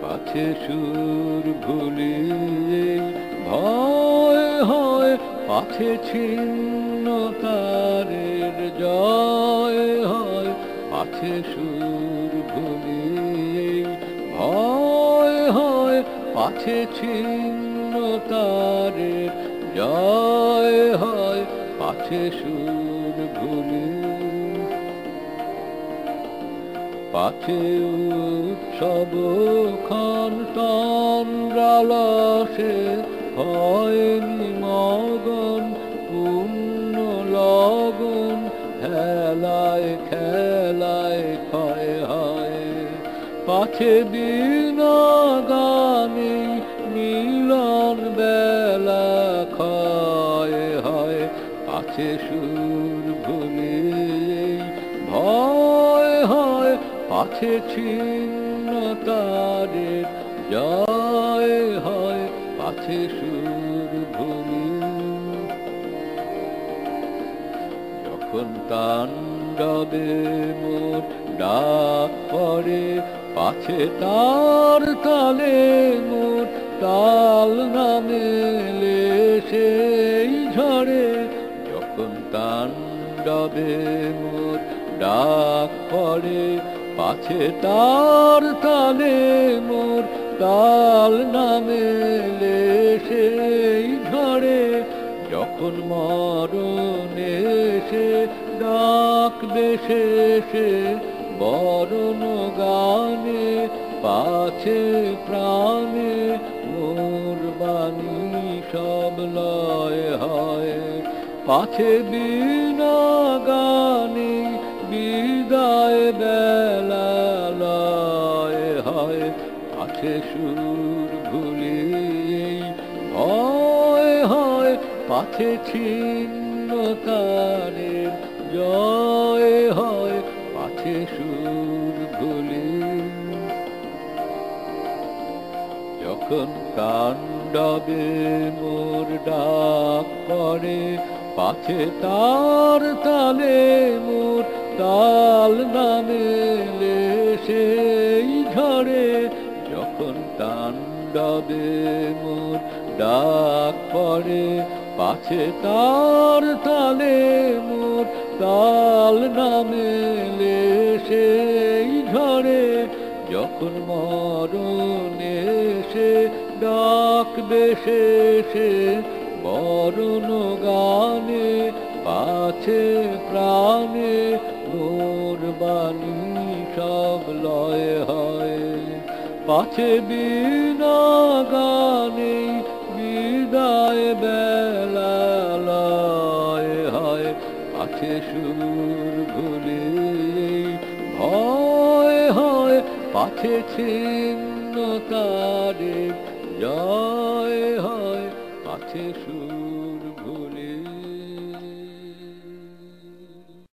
পাছে সুর ভুলিয়ে ভয় হয়, পাছে ছিন্ন তারের জয় হয়। পাছে সুর ভুলিয়ে ভয় হয়, পাছে ছিন্ন তারের জয় হয়। পাছে সুর ভুলিয়ে পাছে উৎসব খান তন্দ্রালসে হয়নি মগন পূর্ণ লগন। হেলায় খেলায় ক্ষয় হয়, পাছে বিনা গানে মিলন বেলা ক্ষয় হয়। পাছে সুর ভুলিয়ে ভয় হয়, পাছে ছিন্ন তারের জয় হয়। পাছে সুর ভুলিয়ে যখন তাণ্ডবে মোর ডাক পড়ে, পাছে তার তালে মোর তাল না মেলে সেই ঝড়ে। যখন তাণ্ডবে মোর ডাক পড়ে, পাছে তার তালে মোর তাল না মেলে সেই ঝড়ে। যখন মরণ এসে ডাকবে শেষে বরণ গানে, পাছে প্রাণে মোর বাণী সব লয় হয়। পাছে বিনা গানে বিদায় বেলা লয় হয়। পাছে সুর ভুলিয়ে ভয় হয়, পাছে ছিন্ন তারের জয় হয়। পাছে সুর ভুলিয়ে যখন তাণ্ডবে মোর ডাক পড়ে, পাছে তার তালে মোর তাল না মেলে সেই ঝড়ে। যখন তাণ্ডবে মোর ডাক পড়ে, পাছে তার তালে মোর তাল না মেলে সেই ঝড়ে। যখন মরণ এসে ডাকবে শেষে বরণ গানে, পাছে প্রাণে মোর বাণী সব লয় হয়। পাছে বিনা গানে বিদায় বেলা লয় হয়। পাছে সুর ভুলিয়ে ভয় হয়, পাছে ছিন্ন তারে জয় হয়। পাছে সুর